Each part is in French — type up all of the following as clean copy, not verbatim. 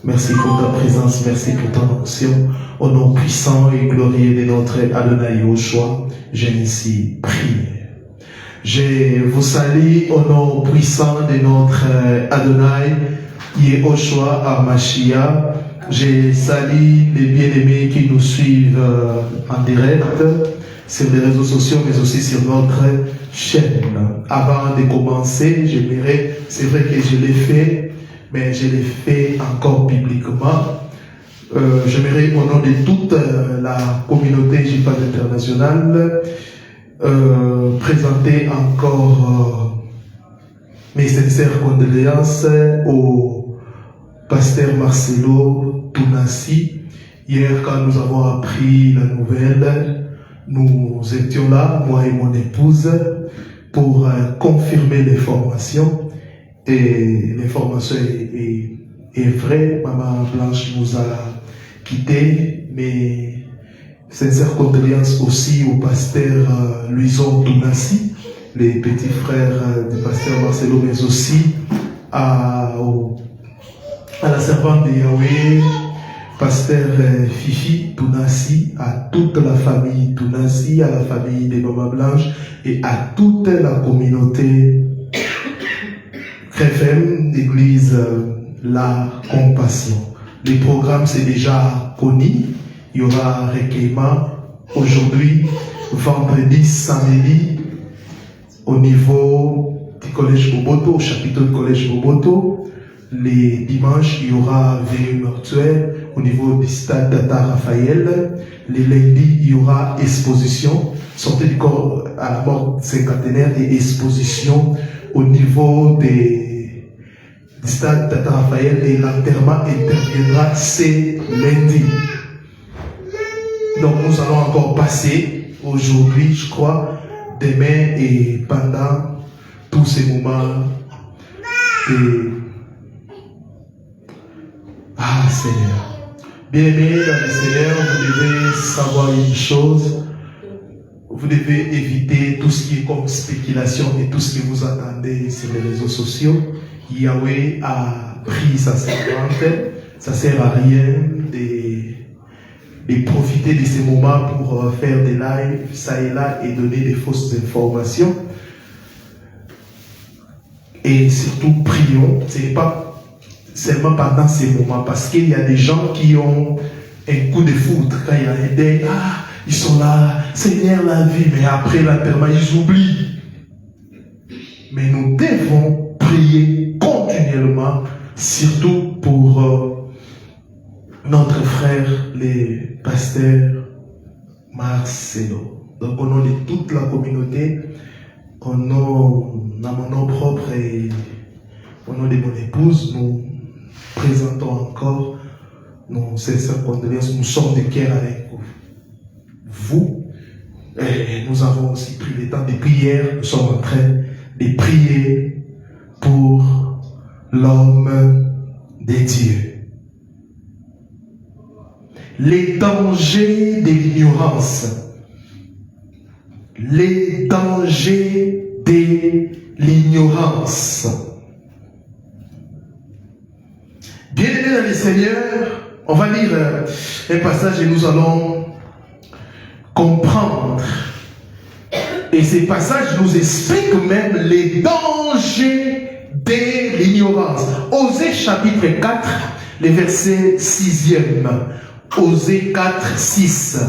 Merci pour ta présence, merci pour ton onction. Au nom puissant et glorieux de notre Adonai Yoshua, j'ai ici prié. Je vous salue au nom puissant de notre Adonai Yehoshua Amashia. Je salue les bien-aimés qui nous suivent en direct sur les réseaux sociaux, mais aussi sur notre chaîne. Avant de commencer, j'aimerais, c'est vrai que je l'ai fait, mais je l'ai fait encore publiquement. J'aimerais, au nom de toute la communauté JPAD internationale, présenter encore mes sincères condoléances au pasteur Marcelo Tounassi. Hier, quand nous avons appris la nouvelle, nous étions là, moi et mon épouse, pour confirmer l'information. Et l'information est vraie. Maman Blanche nous a quittés, mais sincères condoléances aussi au pasteur Luison Tounassi, les petits frères du pasteur Marcelo, mais aussi à la servante de Yahweh, pasteur Fifi Tounassi, à toute la famille Tounassi, à la famille des Maman Blanche et à toute la communauté FM d'église La Compassion. Les programmes, c'est déjà connu. Il y aura un recueillement aujourd'hui, vendredi, samedi, au niveau du collège Boboto, au chapitre du collège Boboto. Les dimanches, il y aura veillée mortuaire au niveau du stade Tata Raphaël. Les lundis, il y aura exposition, sortie du corps à la mort cinquantenaire et exposition au niveau du stade Tata Raphaël, et l'enterrement interviendra ce lundi. Donc nous allons encore passer aujourd'hui, je crois, demain et pendant tous ces moments de... Ah Seigneur, bien-aimés dans le Seigneur, vous devez savoir une chose, vous devez éviter tout ce qui est comme spéculation et tout ce que vous attendez sur les réseaux sociaux. Yahweh a pris sa servante, ça ne sert à rien de profiter de ces moments pour faire des lives, ça et là, et donner des fausses informations. Et surtout, prions, ce n'est pas seulement pendant ces moments, parce qu'il y a des gens qui ont un coup de foudre, quand il y a un deuil, ils sont là, Seigneur la vie, mais après l'enterrement, ils oublient. Mais nous devons prier continuellement, surtout pour notre frère, les pasteurs Marcelo. Donc au nom de toute la communauté, au nom de mon nom propre et au nom de mon épouse, nous présentons encore nos sincères condoléances. Nous sommes de cœur avec vous. Et nous avons aussi pris le temps de prière. Nous sommes en train de prier pour l'homme de Dieu. Les dangers de l'ignorance. Les dangers de l'ignorance. Bien-aimés dans le Seigneur, on va lire un passage et nous allons comprendre. Et ces passages nous expliquent même les dangers de l'ignorance. Osée chapitre 4, le verset 6e. Osée 4, 6.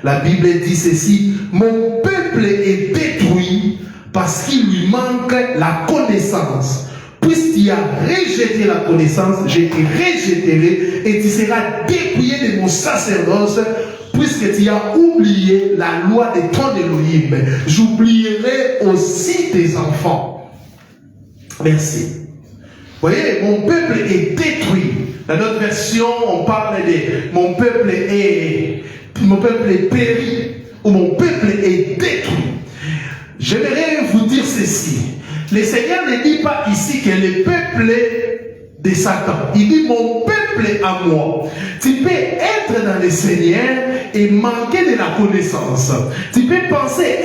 La Bible dit ceci: mon peuple est détruit parce qu'il lui manque la connaissance. Puisqu'il a rejeté la connaissance, je te rejetterai et tu seras dépouillé de mon sacerdoce. Puisque tu as oublié la loi de ton Elohim, j'oublierai aussi tes enfants. Merci. Vous voyez, mon peuple est détruit. Dans notre version, on parle de mon peuple est péri, ou mon peuple est détruit. J'aimerais vous dire ceci. Le Seigneur ne dit pas ici que le peuple de Satan. Il dit mon peuple à moi. Tu peux être dans le Seigneur et manquer de la connaissance. Tu peux penser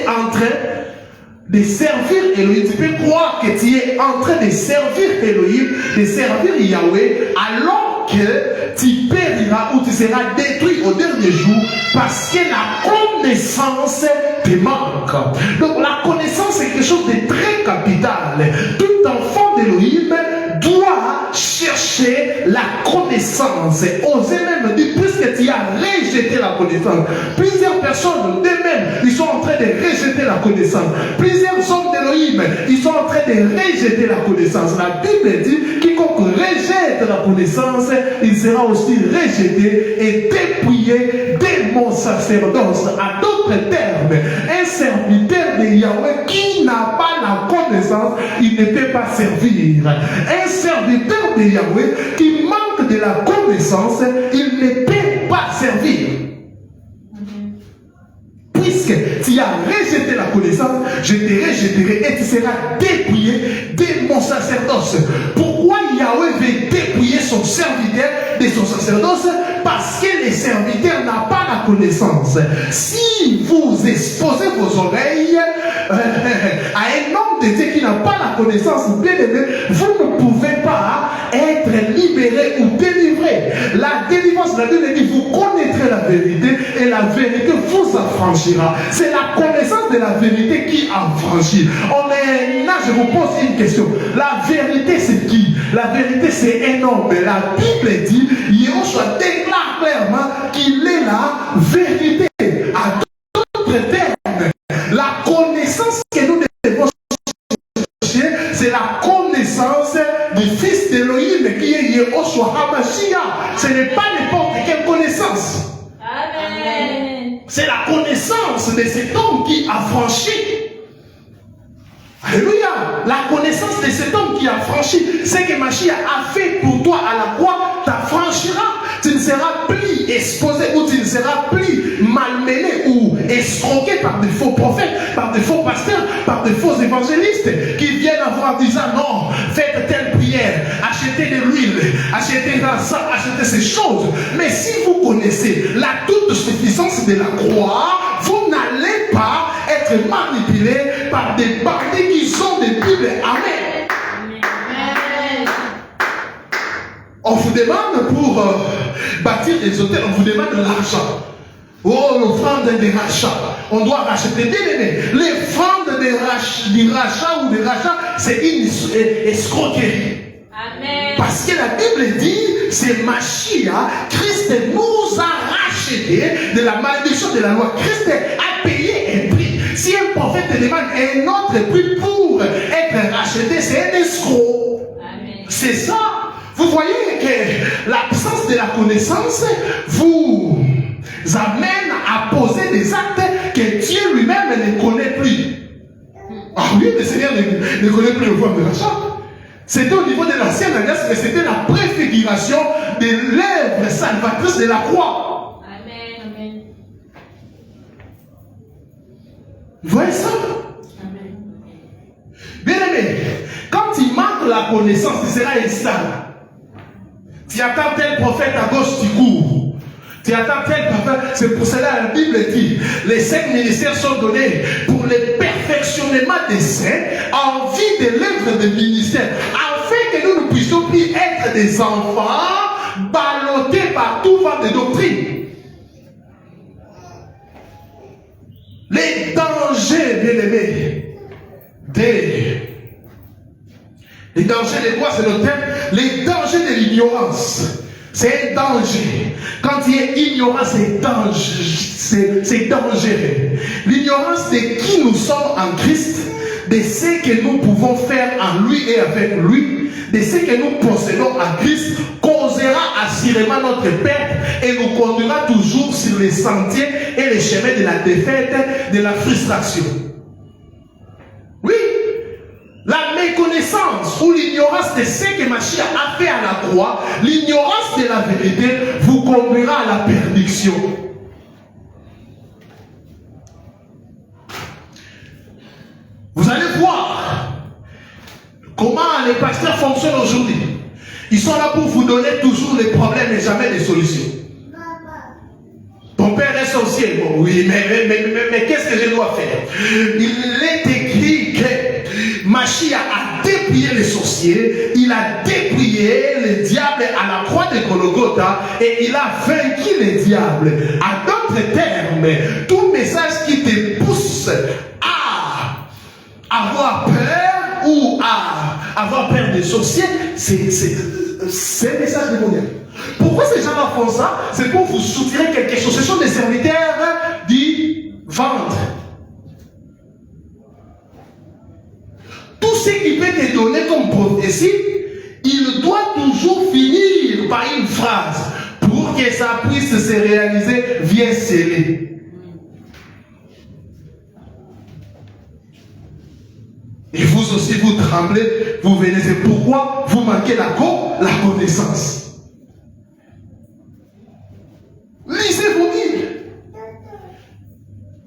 en train de servir Elohim, tu peux croire que tu es en train de servir Elohim, de servir Yahweh, alors que tu périras ou tu seras détruit au dernier jour parce que la connaissance te manque. Donc la connaissance est quelque chose de très capital. Tout enfant d'Elohim doit chercher la connaissance. Oser même dire, puisque tu as rejeté la connaissance. Plusieurs personnes d'eux-mêmes, ils sont en train de rejeter la connaissance. Plusieurs hommes d'Elohim, ils sont en train de rejeter la connaissance. La Bible dit, quiconque rejette la connaissance, il sera aussi rejeté et dépouillé de mon sacerdoce. À d'autres termes, un serviteur de Yahweh qui n'a pas la connaissance, il ne peut pas servir. Un serviteur de Yahweh qui manque de la connaissance, il ne peut pas servir. Puisque tu as rejeté la connaissance, je te rejetterai et tu seras dépouillé de mon sacerdoce. Pourquoi Yahweh veut dépouiller son serviteur de son sacerdoce? Parce que le serviteur n'a pas la connaissance. Si vous exposez vos oreilles à un homme de Dieu qui n'a pas la connaissance, bien aimé, vous ne pouvez pas être libéré ou délivré. La délivrance, la Bible dit, vous connaîtrez la vérité et la vérité vous affranchira. C'est la connaissance de la vérité qui affranchit. Là, je vous pose une question. La vérité, c'est qui? La vérité, c'est un homme. La Bible dit, Yahushua déclare clairement qu'il est la vérité. À d'autres termes, la connaissance que nous devons chercher, c'est la connaissance du Fils d'Elohim qui est Yahushua HaMashiach. Ce n'est pas n'importe quelle connaissance. Amen. C'est la connaissance de cet homme qui a franchi. Alléluia. La connaissance de cet homme qui a franchi, ce que Mashiach a fait pour toi à la croix, t'affranchira. Tu ne seras plus exposé ou tu ne seras plus malmené ou escroqué par des faux prophètes, par des faux pasteurs, par des faux évangélistes qui viennent avoir disant non, faites telle prière, achetez de l'huile, achetez ça, achetez ces choses. Mais si vous connaissez la toute suffisance de la croix, vous n'allez pas être manipulé par des bandits qui sont des Bibles. Amen. Amen. On vous demande pour bâtir des hôtels, on vous demande de l'argent. Oh, l'offrande des rachats. On doit racheter. Bien aimé, l'offrande du rachat ou des rachats, c'est une escroquerie. Amen. Parce que la Bible dit, c'est Mashiach, Christ nous a racheté de la malédiction de la loi. Christ a payé un prix. Si un prophète te demande un autre prix pour être racheté, c'est un escroc. Amen. C'est ça. Vous voyez que l'absence de la connaissance vous amène à poser des actes que Dieu lui-même ne connaît plus. Ah oui, le Seigneur ne connaît plus le voile de rachat. C'était au niveau de l'ancienne alliance, mais c'était la préfiguration de l'œuvre salvatrice de la croix. Amen. Amen. Vous voyez ça? Amen. Bien aimé, quand il manque la connaissance, tu seras instable. Tu attends tel prophète à gauche, tu cours. Tu attends tel prophète. C'est pour cela que la Bible dit, les 5 ministères sont donnés pour le perfectionnement des saints en vue de l'œuvre des ministères, afin que nous ne puissions plus être des enfants ballottés par tout vent de doctrine. Les dangers, bien-aimés, les dangers de quoi c'est le terme? Les dangers de l'ignorance. C'est un danger. Quand il est ignorant, c'est dangereux. L'ignorance de qui nous sommes en Christ, de ce que nous pouvons faire en lui et avec lui, de ce que nous possédons en Christ, causera assurément notre perte et nous conduira toujours sur les sentiers et les chemins de la défaite, de la frustration. Oui, la méconnaissance ou l'ignorance de ce que Mashiach a fait à la croix, l'ignorance de la vérité vous conduira à la perdition. Vous allez voir comment les pasteurs fonctionnent aujourd'hui. Ils sont là pour vous donner toujours les problèmes et jamais les solutions. Ton Mon père est sorcier. Bon, oui, mais qu'est-ce que je dois faire? Il est écrit que Mashiach a dépouillé les sorciers, il a dépouillé le diable à la croix de Golgotha et il a vaincu les diables. À d'autres termes, tout message qui te pousse à avoir peur ou à avoir peur des sorciers, c'est un message démoniaque. Pourquoi ces gens-là font ça? C'est pour vous soutirer quelque chose. Ce sont des serviteurs du ventre. Tout ce qui peut te donner comme prophétie, il doit toujours finir par une phrase pour que ça puisse se réaliser, viens sceller. Et vous aussi, vous tremblez, vous venez. C'est pourquoi vous manquez la connaissance. Lisez vos Bibles.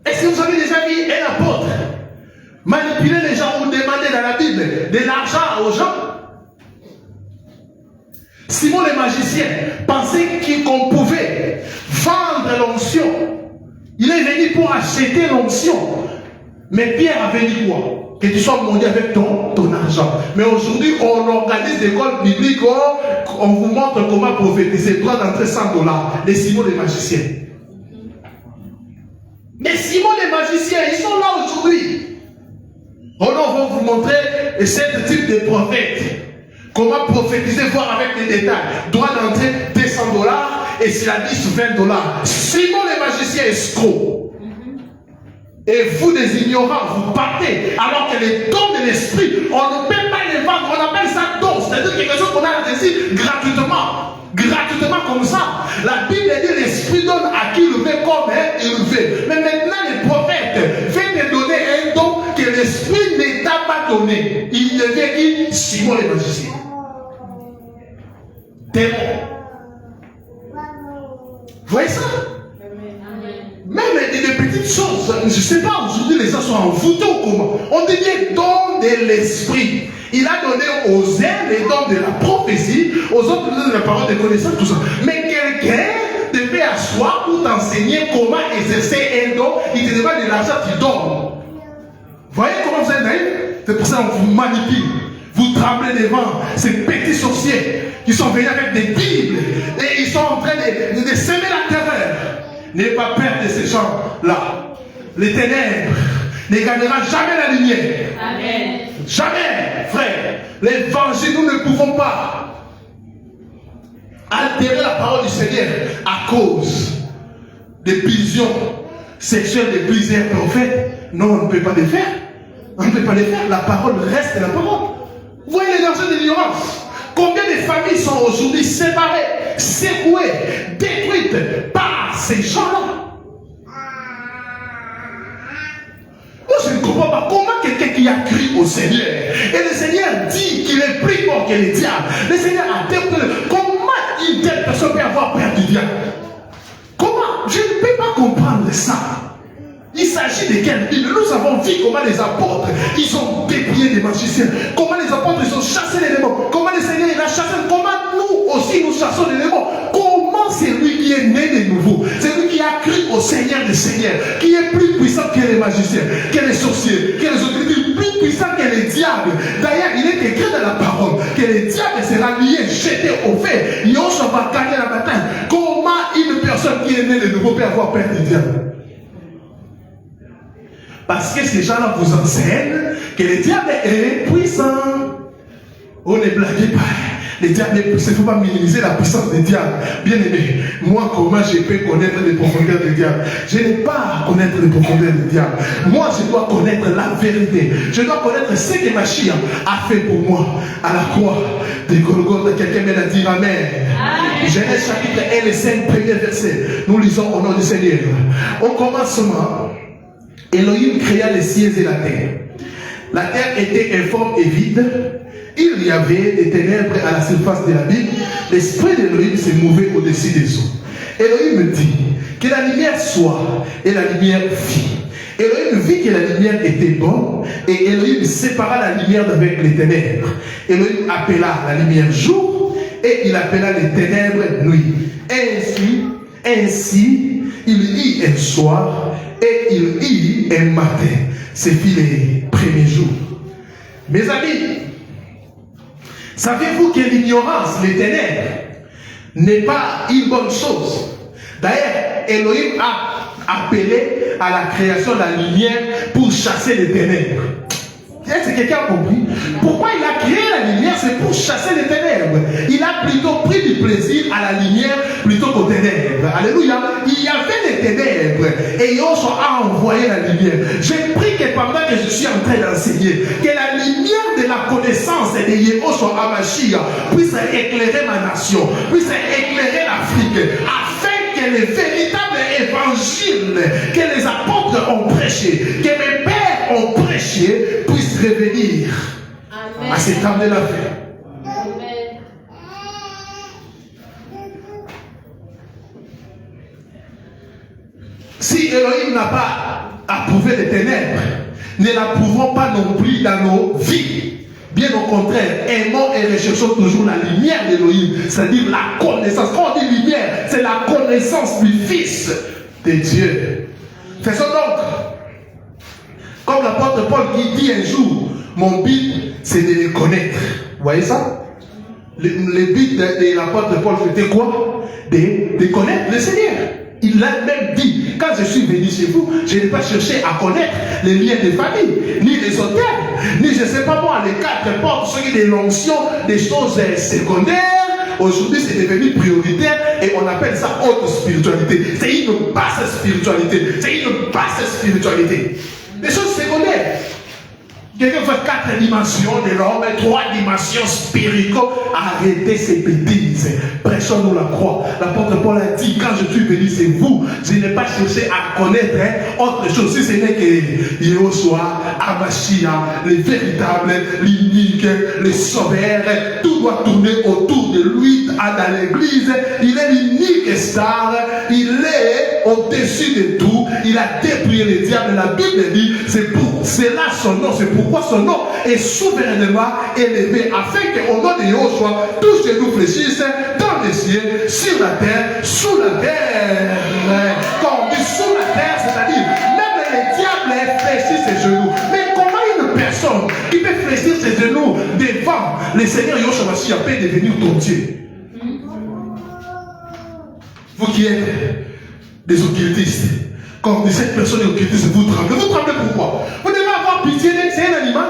Est-ce que vous avez déjà vu un apôtre manipuler les gens ou demander dans la Bible de l'argent aux gens? Simon le magicien pensait qu'on pouvait vendre l'onction. Il est venu pour acheter l'onction. Mais Pierre avait dit quoi? Que tu sois mondial avec ton argent. Mais aujourd'hui, on organise des écoles bibliques, on vous montre comment prophétiser. Droit d'entrer $100. Les Simon les magiciens. Les Simon les magiciens, ils sont là aujourd'hui. On va vous montrer ce type de prophète. Comment prophétiser, voir avec les détails. Droit d'entrée $200 et s'il a dit $20. Simon les magiciens escrocs. Et vous, des ignorants, vous partez, alors que les dons de l'esprit, on ne peut pas les vendre, on appelle ça don, c'est-à-dire quelque chose qu'on a reçu gratuitement comme ça. La Bible dit l'esprit donne à qui il veut comme il veut. Mais maintenant, les prophètes viennent te donner un don que l'esprit ne t'a pas donné. Il devient qui? Simon les magiciens. Démon. Vous voyez ça? Même des petites choses, je ne sais pas, aujourd'hui les gens sont envoûtés ou comment. On devient don de l'esprit. Il a donné aux uns les dons de la prophétie, aux autres de la parole de connaissance, tout ça. Mais quelqu'un devait asseoir pour t'enseigner comment exercer un don. Il te demande de l'argent, tu donnes. Vous voyez comment vous êtes naïf? C'est pour ça qu'on vous manipule. Vous tremblez devant ces petits sorciers qui sont venus avec des Bibles et ils sont en train de semer la terreur. N'ayez pas peur de ces gens-là. Les ténèbres ne gagnera jamais la lumière. Amen. Jamais, frère. L'évangile, nous ne pouvons pas altérer la parole du Seigneur à cause des visions sexuelles de plusieurs prophètes. Non, on ne peut pas les faire. On ne peut pas les faire. La parole reste la parole. Vous voyez les dangers de l'ignorance. Combien de familles sont aujourd'hui séparées, secouées, détruites par ces gens-là? Moi, je ne comprends pas comment quelqu'un qui a cru au Seigneur, et le Seigneur dit qu'il est plus fort que les diables. Le Seigneur a détruit. Comment une telle personne peut avoir peur du diable? Comment? Je ne peux pas comprendre ça. Il s'agit de quelle Bible? Nous avons vu comment les apôtres, ils ont dépouillé des magiciens. Comment les apôtres, ils ont chassé les démons. Comment le Seigneur, il a chassé. Comment nous aussi, nous chassons les démons. Comment c'est lui qui est né de nouveau? C'est lui qui a cru au Seigneur des Seigneurs, qui est plus puissant que les magiciens, que les sorciers, que les autorités, plus puissant que les diables. D'ailleurs, il est écrit dans la parole que les diables sera lié, jeté au feu. Yoshua va gagner la bataille. Comment une personne qui est née de nouveau peut avoir peur du diable? Parce que ces gens-là vous enseignent que le diable est puissant. On ne blaguez pas. Le diable est puissant. Il ne faut pas minimiser la puissance du diable. Bien aimé, moi, comment je peux connaître les profondeurs du diable? Je n'ai pas à connaître les profondeurs du diable. Moi, je dois connaître la vérité. Je dois connaître ce que Mashiach a fait pour moi à la croix de Golgotha. Quelqu'un me l'a dit, Amen. Genèse chapitre 1, les 5 premiers versets. Nous lisons au nom du Seigneur. Au commencement, Elohim créa les cieux et la terre. La terre était informe et vide. Il y avait des ténèbres à la surface de la Bible. L'esprit d'Elohim se mouvait au-dessus des eaux. Elohim dit que la lumière soit, et la lumière fit. Elohim vit que la lumière était bonne, et Elohim sépara la lumière d'avec les ténèbres. Elohim appela la lumière jour, et il appela les ténèbres nuit. Ainsi, il lit un soir et il lit un matin. C'est les premiers jours. Mes amis, savez-vous que l'ignorance, les ténèbres, n'est pas une bonne chose? D'ailleurs, Elohim a appelé à la création de la lumière pour chasser les ténèbres. Est-ce que quelqu'un a compris? Pourquoi il a créé la lumière? C'est pour chasser les ténèbres. Il a plutôt pris du plaisir à la lumière plutôt qu'aux ténèbres. Alléluia. Il y avait les ténèbres et Yoshua a envoyé la lumière. J'ai pris que pendant que je suis en train d'enseigner, que la lumière de la connaissance de Yoshua Hamashiach puisse éclairer ma nation, puisse éclairer l'Afrique, afin que le véritable évangile que les apôtres ont prêché, que mes pères ont prêché, puisse revenir Amen. à cet âme de la vie. Amen. Si Elohim n'a pas approuvé les ténèbres, ne l'approuvons pas non plus dans nos vies. Bien au contraire, aimons et recherchons toujours la lumière d'Elohim, c'est-à-dire la connaissance. Quand on dit lumière, c'est la connaissance du Fils de Dieu. Faisons donc, comme l'apôtre Paul qui dit un jour, mon but c'est de les connaître. Vous voyez ça? Le but de l'apôtre Paul c'était quoi? De connaître le Seigneur. Il l'a même dit, quand je suis venu chez vous, je n'ai pas cherché à connaître les liens de famille, ni les hôtels, ni je ne sais pas moi, les quatre portes, ceux qui ont des l'onction, des choses secondaires. Aujourd'hui, c'est devenu prioritaire et on appelle ça haute spiritualité. C'est une basse spiritualité. C'est une basse spiritualité. Des choses secondaires. Quelqu'un fait 4 dimensions de l'homme, 3 dimensions spirituelles. Arrêtez ces bêtises. Prêchons-nous la croix. L'apôtre Paul a dit, quand je suis venu, c'est vous. Je n'ai pas cherché à connaître autre chose. Si ce n'est que Yoshua, Hamashiach, le véritable, l'unique, le sauveur. Tout doit tourner autour de lui dans l'église. Il est l'unique star. Il est au-dessus de tout. Il a dépouillé le diable. La Bible dit, c'est là son nom. C'est pourquoi son nom est souverainement élevé, afin qu'au nom de Yoshua, tous genou fléchissent dans les cieux, sur la terre, sous la terre. Quand on dit sous la terre, c'est-à-dire même le diable fléchit ses genoux. Mais comment une personne qui peut fléchir ses genoux devant le Seigneur Yoshua Mashiach peut devenir ton Dieu? Vous qui êtes des occultistes, quand on dit cette personne est occultiste, vous tremblez. Vous tremblez pourquoi? Vous devez avoir pitié, c'est un animal.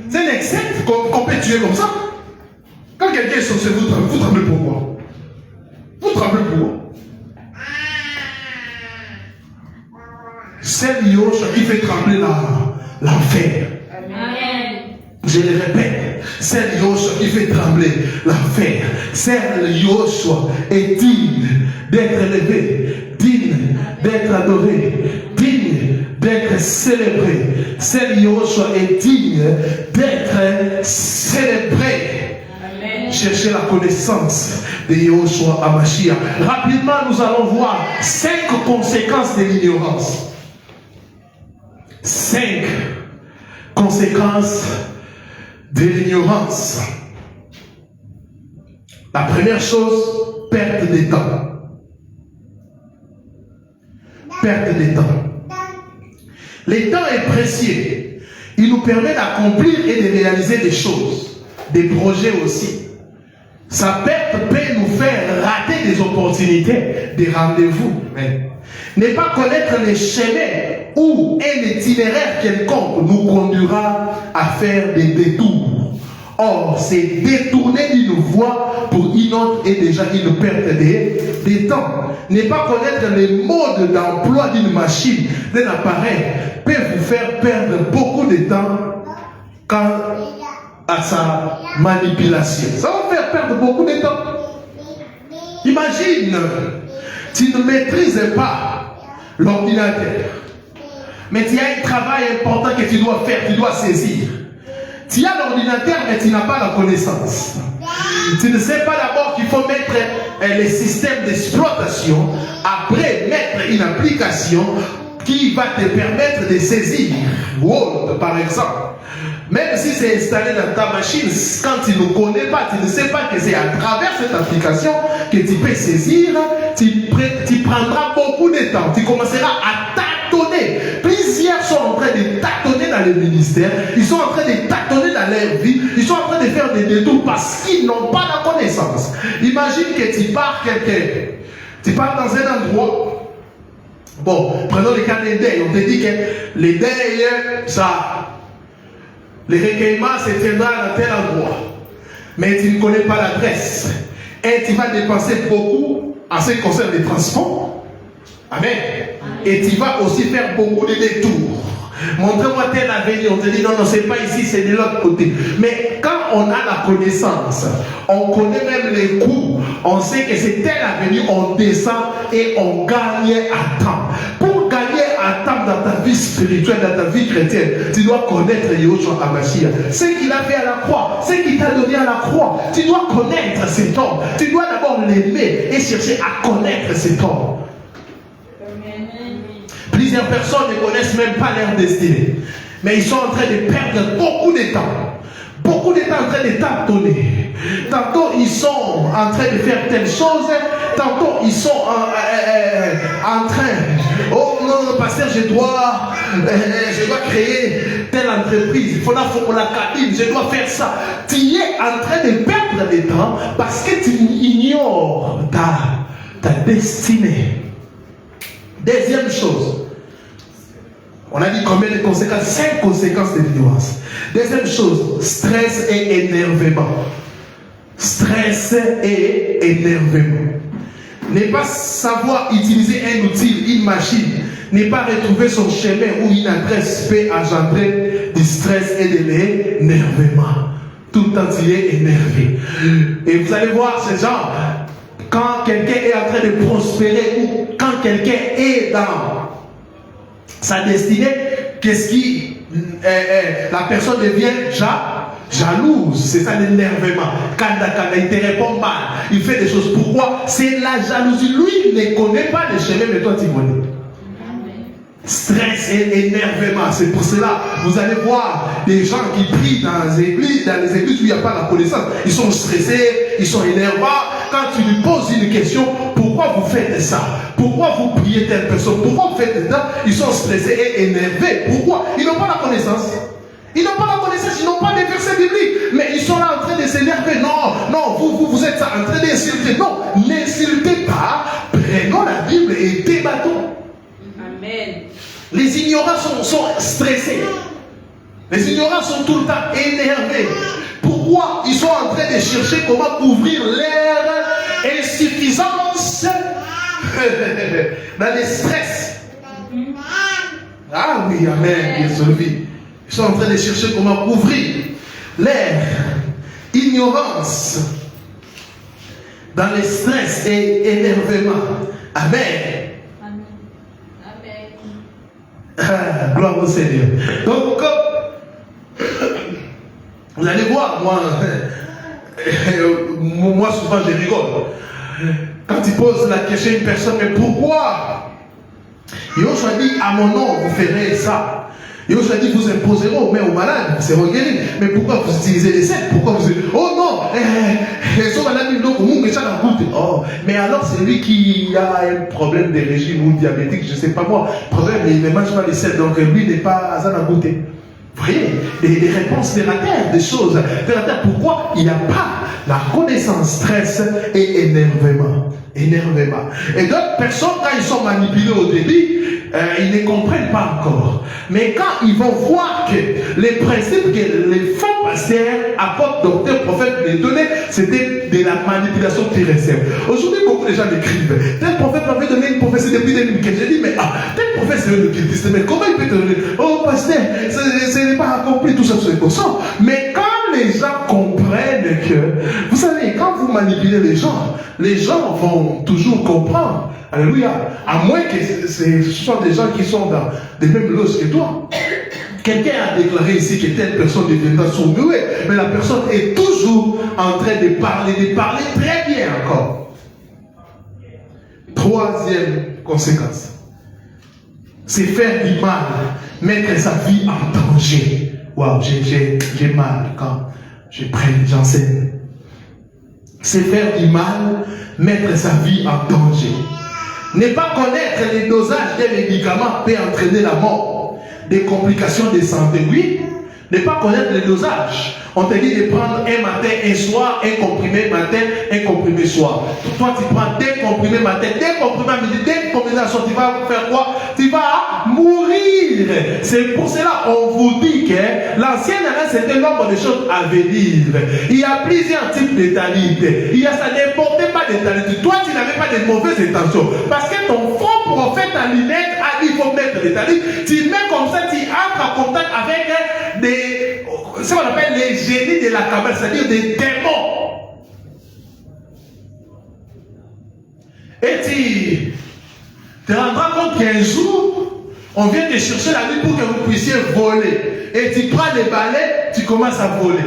C'est un insecte qu'on peut tuer comme ça. Quand quelqu'un est sorcier, vous tremblez pourquoi? Vous tremblez pourquoi? C'est Yoshua qui fait trembler l'enfer. Amen. Je le répète, c'est Yoshua qui fait trembler l'enfer. C'est Yoshua est digne d'être élevé, digne d'être adoré, digne d'être célébré. C'est Yoshua est digne d'être célébré. Amen. Cherchez la connaissance de Yoshua Hamashiach. Rapidement, nous allons voir 5 conséquences de l'ignorance. 5 conséquences de l'ignorance. La première chose, perte de temps. Perte de temps. Le temps est précieux. Il nous permet d'accomplir et de réaliser des choses, des projets aussi. Sa perte peut nous faire rater des opportunités, des rendez-vous. Mais ne pas connaître les chemins ou un itinéraire quelconque nous conduira à faire des détours. Or, c'est détourner d'une voie pour une autre est déjà une perte de temps. Ne pas connaître les modes d'emploi d'une machine, d'un appareil, peut vous faire perdre beaucoup de temps quant à sa manipulation. Ça va faire perdre beaucoup de temps. Imagine, tu ne maîtrises pas l'ordinateur, mais tu as un travail important que tu dois faire, tu dois saisir. Tu as l'ordinateur, mais tu n'as pas la connaissance. Tu ne sais pas d'abord qu'il faut mettre les systèmes d'exploitation, après mettre une application qui va te permettre de saisir Word, par exemple. Même si c'est installé dans ta machine, quand tu ne connais pas, tu ne sais pas que c'est à travers cette application que tu peux saisir, tu prendras beaucoup de de temps, tu commenceras à tâtonner. Plusieurs sont en train de tâtonner dans le ministère, ils sont en train de tâtonner dans leur vie, ils sont en train de faire des détours parce qu'ils n'ont pas la connaissance. Imagine que tu pars tu pars dans un endroit. Bon, prenons le cas des deuils. On te dit que les deuils, les recueillements se tiendra dans tel endroit. Mais tu ne connais pas l'adresse. Et tu vas dépenser beaucoup en ce qui concerne les transports. Amen. Et tu vas aussi faire beaucoup de détours. Montrez-moi tel avenir. On te dit non, c'est pas ici, c'est de l'autre côté. Mais quand on a la connaissance, on connaît même les coûts, on sait que c'est tel avenir, on descend et on gagne à temps. Pour gagner à temps dans ta vie spirituelle, dans ta vie chrétienne, tu dois connaître Yahushua HaMashiach. Ce qu'il a fait à la croix, ce qu'il t'a donné à la croix, tu dois connaître cet homme. Tu dois d'abord l'aimer et chercher à connaître cet homme. Plusieurs personnes ne connaissent même pas leur destinée. Mais ils sont en train de perdre beaucoup de temps. Beaucoup de temps en train de tâtonner. Tantôt ils sont en train de faire telle chose. Tantôt ils sont en train. Oh non, pasteur, je dois créer telle entreprise. Il faut la cabine, je dois faire ça. Tu es en train de perdre du temps parce que tu ignores ta destinée. Deuxième chose. On a dit combien de conséquences? 5 conséquences de l'ignorance. Deuxième chose, stress et énervement. Stress et énervement. Ne pas savoir utiliser un outil, une machine, ne pas retrouver son chemin ou une adresse peut engendrer du stress et de l'énervement. Tout le temps il est énervé. Et vous allez voir ces gens, quand quelqu'un est en train de prospérer ou quand quelqu'un est dans sa destinée, qu'est-ce qui la personne devient jalouse. C'est ça l'énervement. Quand il te répond mal, il fait des choses. Pourquoi? C'est la jalousie. Lui, il ne connaît pas le chemin, mais toi tu connais. Stress et énervement. C'est pour cela, vous allez voir des gens qui prient dans les églises où il n'y a pas la connaissance. Ils sont stressés, ils sont énervants. Quand tu lui poses une question, pourquoi vous faites ça? Pourquoi vous priez telle personne? Pourquoi vous faites ça? Ils sont stressés et énervés. Pourquoi? Ils n'ont pas la connaissance. Ils n'ont pas la connaissance, ils n'ont pas les versets bibliques. Mais ils sont là en train de s'énerver. Non, vous êtes en train d'insulter. Non, n'insultez pas. Prenons la Bible et débattons. Amen. Les ignorants sont stressés. Les ignorants sont tout le temps énervés. Pourquoi? Ils sont en train de chercher comment couvrir leur insuffisance dans les stress. Ah oui, amen, bien sauvé. Ils sont en train de chercher comment couvrir leur ignorance dans les stress et énervement. Amen. Ah, gloire au Seigneur. Donc, vous allez voir, moi souvent je rigole. Quand il pose la question à une personne, mais pourquoi? Yahushua dit, à mon nom, vous ferez ça. Yahushua dit, vous imposerez aux mains aux malades, vous serez guéris. Mais pourquoi vous utilisez les sectes? Pourquoi vous... Oh non, oh, mais alors c'est lui qui a un problème de régime ou diabétique, je ne sais pas moi. Problème, il ne mange pas les sectes, donc lui n'est pas à en goûter. Vous voyez, des réponses terre à terre, des choses terre à terre. Pourquoi? Il n'y a pas la connaissance, stress et énervement. Et d'autres personnes, quand ils sont manipulés au début, ils ne comprennent pas encore. Mais quand ils vont voir que les principes que les faux pasteurs, apôtres, docteurs, prophètes les donnaient, c'était de la manipulation terrestre. Aujourd'hui, beaucoup de gens m'écrivent. Tel prophète m'avait donné une prophétie depuis 2015. J'ai dit, mais tel prophète c'est le Christ. Mais comment il peut te donner? Oh, pasteur, ce n'est pas accompli, tout ça, c'est pour ça. Mais quand les gens comprennent que, vous savez, quand vous manipulez les gens vont toujours comprendre. Alléluia. À moins que ce soit des gens qui sont dans les mêmes loges que toi. Quelqu'un a déclaré ici que telle personne deviendra sourd-muet, mais la personne est toujours en train de parler très bien encore. Troisième conséquence, c'est faire du mal, mettre sa vie en danger. Waouh, j'ai mal quand j'enseigne. C'est faire du mal, mettre sa vie en danger. Ne pas connaître les dosages des médicaments peut entraîner la mort. Des complications de santé, oui. Ne pas connaître les dosages. On te dit de prendre un matin, un soir, un comprimé matin, un comprimé soir. Toi, tu prends des comprimés matin, des comprimés à midi, des comprimés à soir. Tu vas faire quoi? Tu vas mourir. C'est pour cela qu'on vous dit que l'ancien année, c'était l'ombre des choses à venir. Il y a plusieurs types d'éternité. Il y a ça, n'importe pas d'éternité. Toi, tu n'avais pas de mauvaises intentions. Parce que ton faux prophète en lunettes a dit qu'il faut mettre l'éternité. Tu mets comme ça, tu entres en contact avec ce qu'on appelle les génies de la cabale, c'est-à-dire des démons. Et tu te rendras compte qu'un jour, on vient te chercher la nuit pour que vous puissiez voler. Et tu prends les balais, tu commences à voler.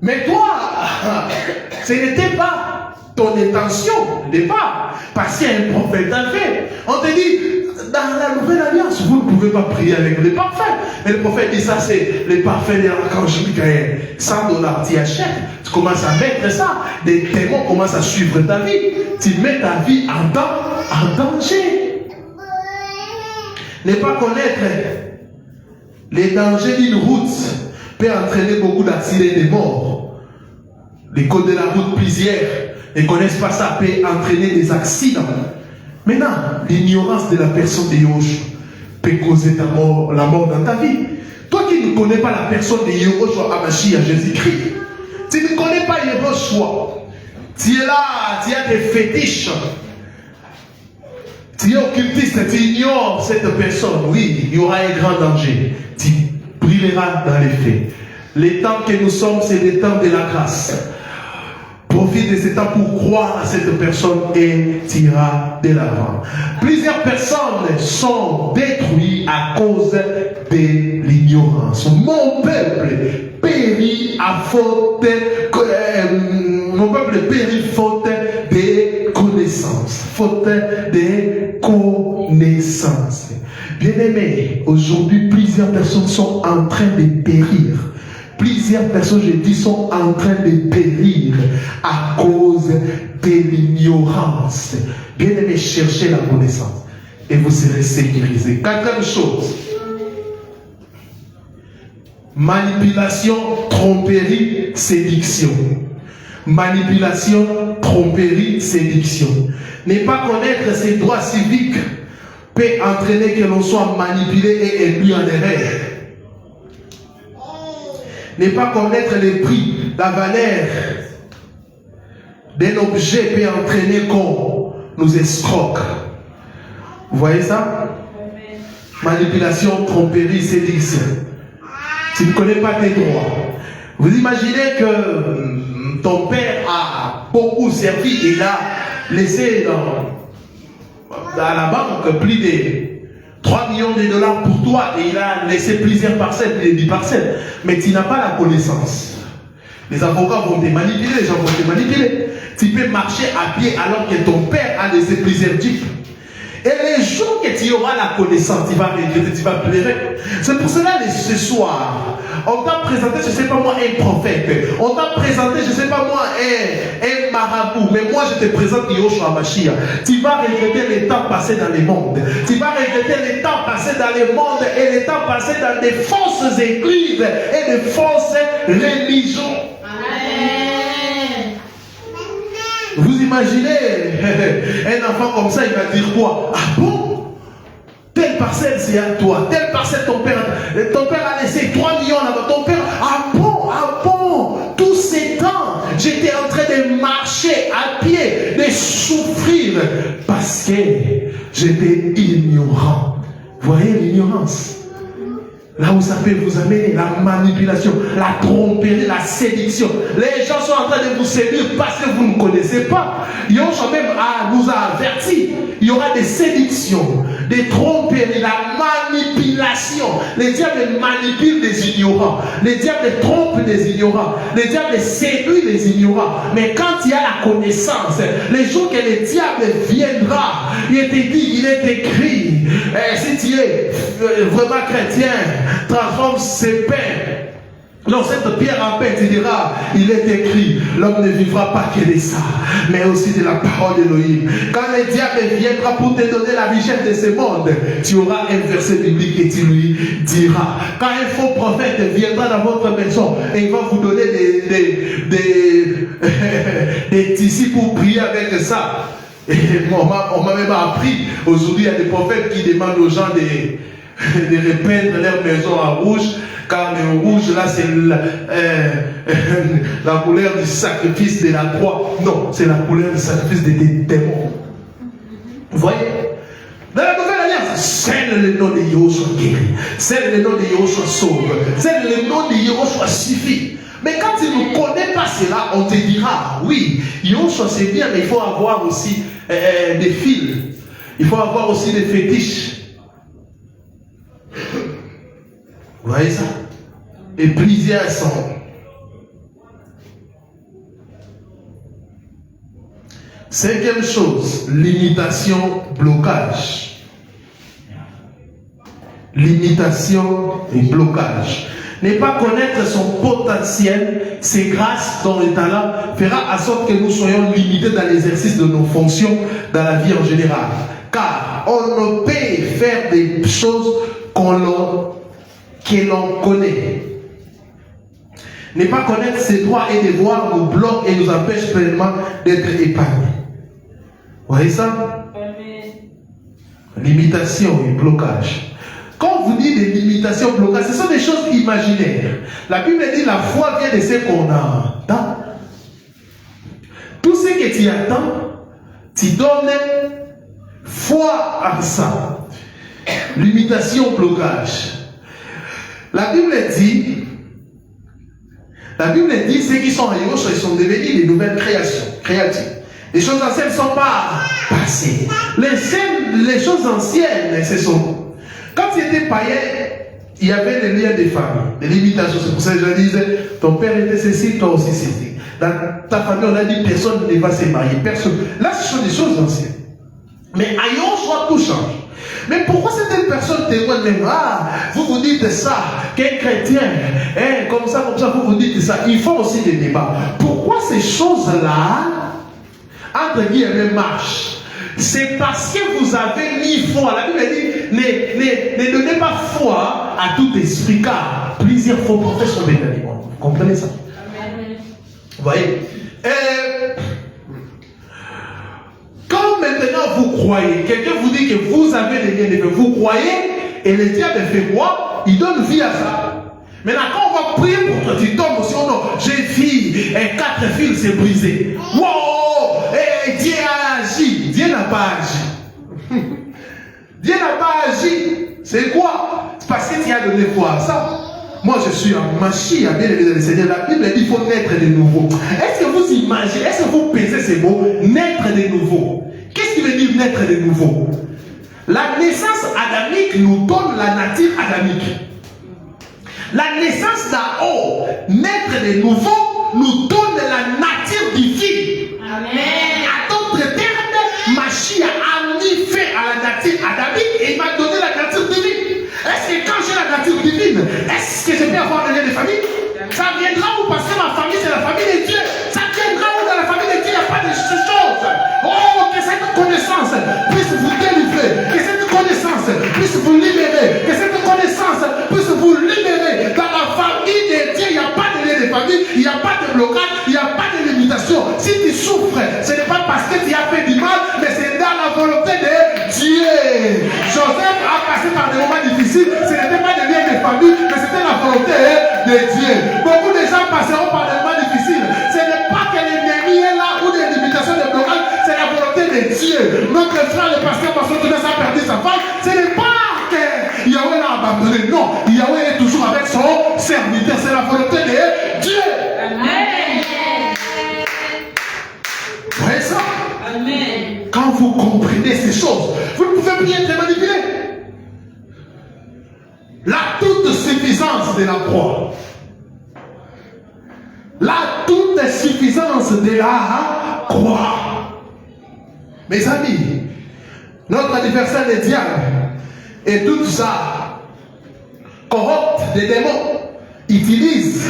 Mais toi, ce n'était pas ton intention au départ, parce qu'il y a un prophète en fait. On te dit, dans la nouvelle alliance, vous ne pouvez pas prier avec les parfaits. Et le prophète dit, ça c'est les parfaits de l'archange Michael. $100, tu achètes, tu commences à mettre ça. Des démons commencent à suivre ta vie. Tu mets ta vie en danger. Ne pas connaître les dangers d'une route peut entraîner beaucoup d'accidents et de morts. Les codes de la route, plusieurs ne connaissent pas ça, peut entraîner des accidents. Maintenant, l'ignorance de la personne de Yahushua peut causer la mort dans ta vie. Toi qui ne connais pas la personne de Yahushua Hamashiach, Jésus-Christ, tu ne connais pas Yahushua, tu es là, tu as des fétiches, tu es occultiste, tu ignores cette personne, oui, il y aura un grand danger. Tu brilleras dans les faits. Les temps que nous sommes, c'est les temps de la grâce. Profite de ce temps pour croire à cette personne et tu iras de l'avant. Plusieurs personnes sont détruites à cause de l'ignorance. Mon peuple périt à faute de connaissances. Faute de connaissances. Bien-aimés, aujourd'hui, plusieurs personnes sont en train de périr. Plusieurs personnes, je dis, sont en train de périr à cause de l'ignorance. Bien aimé, cherchez la connaissance et vous serez sécurisés. Quatrième chose, manipulation, tromperie, séduction. Manipulation, tromperie, séduction. Ne pas connaître ses droits civiques peut entraîner que l'on soit manipulé et induit en erreur. Ne pas connaître les prix, la valeur d'un objet peut entraîner qu'on nous escroque. Vous voyez ça? Manipulation, tromperie, séduction. Tu ne connais pas tes droits. Vous imaginez que ton père a beaucoup servi et il a laissé dans la banque plus de 3 millions de dollars pour toi et il a laissé plusieurs parcelles, plus de 10 parcelles. Mais tu n'as pas la connaissance. Les avocats vont te manipuler, les gens vont te manipuler. Tu peux marcher à pied alors que ton père a laissé plusieurs jeeps. Et les jours que tu auras la connaissance, tu vas regretter, tu vas pleurer. C'est pour cela que ce soir, on t'a présenté, je ne sais pas moi, un prophète. On t'a présenté, je ne sais pas moi, un marabout. Mais moi, je te présente Yahushua Hamashiach. Tu vas regretter les temps passés dans le monde. Tu vas regretter les temps passés dans le monde et les temps passés dans des fausses églises et des fausses religions. Vous imaginez un enfant comme ça, il va dire quoi? Ah bon? Telle parcelle c'est à toi, telle parcelle ton père a laissé 3 millions là-bas, ton père, ah bon, tous ces temps, j'étais en train de marcher à pied, de souffrir, parce que j'étais ignorant. Vous voyez l'ignorance? Là où ça peut vous amener, la manipulation, la tromperie, la séduction. Les gens sont en train de vous séduire parce que vous ne connaissez pas. Yahushua même nous a avertis. Il y aura des séductions, des tromperies, la manipulation. Les diables manipulent les ignorants. Les diables trompent les ignorants. Les diables séduisent les ignorants. Mais quand il y a la connaissance, les jours que le diable viendra, il est écrit, si tu es vraiment chrétien, transforme ses pains Dans cette pierre en paix, tu diras, il est écrit, l'homme ne vivra pas que de ça, mais aussi de la parole d'Élohim. Quand le diable viendra pour te donner la richesse de ce monde, tu auras un verset biblique et tu lui diras. Quand un faux prophète viendra dans votre maison et il va vous donner des tissus pour prier avec ça. Et on m'a même appris, aujourd'hui il y a des prophètes qui demandent aux gens de repeindre leur maison en rouge. Car le rouge, là, c'est la couleur du sacrifice de la croix. Non, c'est la couleur du sacrifice des démons. Vous voyez? Dans la nouvelle alliance, seul le nom de Yahushua guérit. Seul le nom de Yahushua sauve. Seul le nom de Yahushua suffit. Mais quand tu ne connais pas cela, on te dira, oui, Yahushua c'est bien, mais il faut avoir aussi des fils. Il faut avoir aussi des fétiches. Vous voyez ça? Et plusieurs sont. Cinquième chose, limitation, blocage. Limitation et blocage. Ne pas connaître son potentiel, ses grâces dont le talent fera en sorte que nous soyons limités dans l'exercice de nos fonctions dans la vie en général. Car on ne peut faire des choses que l'on connaît. Ne pas connaître ses droits et devoirs nous bloque et nous empêche pleinement d'être épargnés. Vous voyez ça? Limitation et blocage. Quand vous dites des limitations, blocages, ce sont des choses imaginaires. La Bible dit la foi vient de ce qu'on entend. Tout ce que tu attends, tu donnes foi à ça. Limitation, blocage. La Bible dit, ceux qui sont en Yahushua, ils sont devenus des nouvelles créations, créatives. Les choses anciennes ne sont pas passées. Les choses anciennes, ce sont. Quand tu étais païen, il y avait des liens de famille, des limitations. C'est pour ça que je disais, ton père était ceci, toi aussi ceci. Dans ta famille, on a dit personne ne va se marier. Personne. Là, ce sont des choses anciennes. Mais à Yahushua, tout change. Mais pourquoi certaines personnes témoignent même, vous vous dites ça, qu'un chrétien, comme ça, vous dites ça. Ils font aussi des débats. Pourquoi ces choses-là, entre guillemets, marchent? C'est parce que vous avez mis foi. La Bible dit, ne donnez pas foi à tout esprit, car plusieurs faux prophètes sont venus. Vous comprenez ça? Amen. Vous voyez? Quand maintenant vous croyez, quelqu'un vous dit que vous avez des liens de vie, vous croyez, et le diable fait quoi? Il donne vie à ça. Maintenant, quand on va prier pour toi, tu tombes aussi, oh non, j'ai fille, et 4 fils, c'est brisé. Wow! Et Dieu a agi. Dieu n'a pas agi. Dieu n'a pas agi. C'est quoi? C'est parce que tu as donné foi à ça. Moi, je suis un Mashiach, bien aimé le Seigneur. La Bible dit qu'il faut naître de nouveau. Est-ce que vous imaginez, est-ce que vous pesez ces mots? Naître de nouveau. Qu'est-ce qui veut dire naître de nouveau? La naissance adamique nous donne la nature adamique. La naissance d'en haut, naître de nouveau, nous donne la nature divine. Amen. À d'autres termes, Mashiach a mis fin à la nature adamique et il m'a donné la nature divine. Est-ce que quand j'ai la nature divine, est-ce que je peux avoir un lien de famille? Ça viendra où? Parce que ma famille, c'est la famille de Dieu. Ça viendra où? Dans la famille de Dieu, il n'y a pas de choses. Oh, que cette connaissance puisse vous délivrer. Que cette connaissance puisse vous libérer. Que cette connaissance puisse vous libérer. Dans la famille de Dieu, il n'y a pas de lien de famille. Il n'y a pas de blocage. Il n'y a pas de limitation. Si tu souffres, ce n'est pas parce que tu as fait du mal, mais c'est dans la volonté de Dieu. Joseph a passé par des moments difficiles. Ce n'était pas des liens de famille, mais c'était la volonté de Dieu. Beaucoup de gens passeront par des moments difficiles. Ce n'est pas que l'ennemi est là ou des limitations de blocage, c'est la volonté de Dieu. Notre frère, le pasteur Tounès a perdu sa femme. Ce n'est pas que Yahweh l'a abandonné. Non, Yahweh est toujours avec son serviteur. C'est la volonté de Dieu. Amen. Vous voyez ça? Amen. Quand vous comprenez ces choses, vous ne pouvez plus être manipulé. La toute suffisance de la croix. La toute suffisance de la croix. Mes amis, notre adversaire le diable et tout ça corrompt des démons utilisent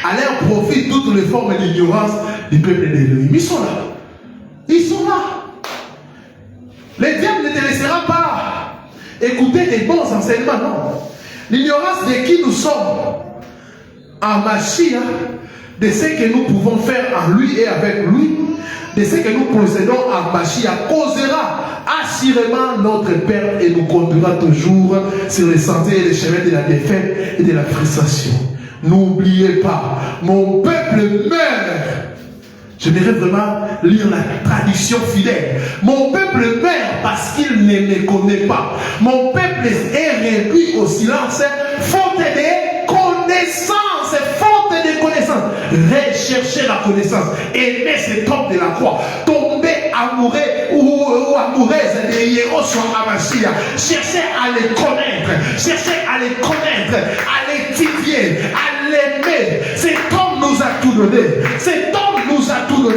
à leur profit toutes les formes d'ignorance du peuple d'Élohim. Ils sont là. Ils sont là. Le diable ne te laissera pas écouter des bons enseignements, non. L'ignorance de qui nous sommes en Mashiach, de ce que nous pouvons faire en lui et avec lui, de ce que nous possédons en Mashiach, causera assurément notre Père et nous conduira toujours sur les sentiers et les chemins de la défaite et de la frustration. N'oubliez pas, mon peuple meurt. J'aimerais vraiment lire la tradition fidèle. Mon peuple meurt parce qu'il ne me connaît pas. Mon peuple est réduit au silence faute de connaissance. Faute de connaissance. Recherchez la connaissance. Aimez cet homme de la croix. Tombez amoureux ou amoureuse de Yéhoshua HaMashiach. Cherchez à les connaître. Cherchez à les connaître, à l'étudier, à l'aimer. Cet homme nous a tout donné. Cet homme nous a tout donné.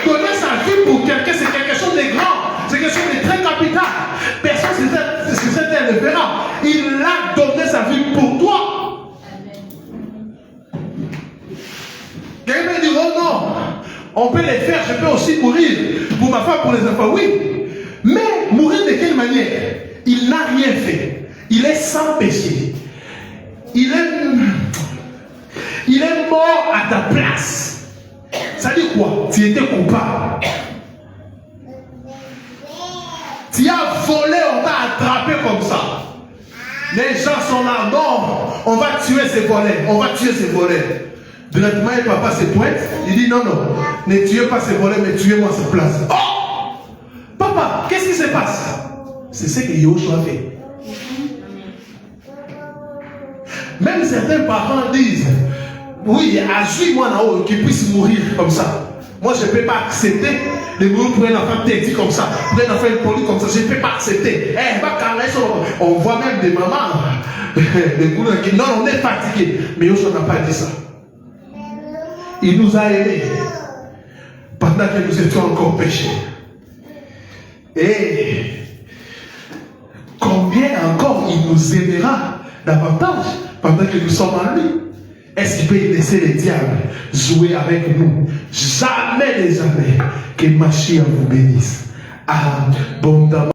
Donner sa vie pour quelqu'un, c'est quelque chose de grand. C'est quelque chose de très capital. Personne sur cette terre ne verra. Il a donné sa vie pour toi. Quelqu'un peut dire, oh non, on peut les faire, je peux aussi mourir pour ma femme, pour les enfants. Oui, mais mourir de quelle manière? Il n'a rien fait. Il est sans péché. Il est mort à ta place. Ça dit quoi? Tu étais coupable. Tu as volé, on t'a attrapé comme ça. Les gens sont là, non, on va tuer ces volets, on va tuer ces volets. Directement, le papa se pointe, il dit non, non, ne tuez pas ces volets, mais tuez-moi à sa place. Oh! Papa, qu'est-ce qui se passe? C'est ce que Yéhoshua fait. Même certains parents disent, oui, ajoute-moi là-haut, qu'il puisse mourir comme ça. Moi, je ne peux pas accepter de mourir pour un enfant têtu comme ça, pour un enfant poli comme ça. Je ne peux pas accepter. On voit même des mamans, qui non, on est fatigué. Mais Yéhoshua n'a pas dit ça. Il nous a aimés pendant que nous étions encore péchés. Et combien encore il nous aimera davantage pendant que nous sommes en lui? Est-ce qu'il peut laisser le diable jouer avec nous? Jamais les jamais. Que Mashiach vous bénisse. Abondamment.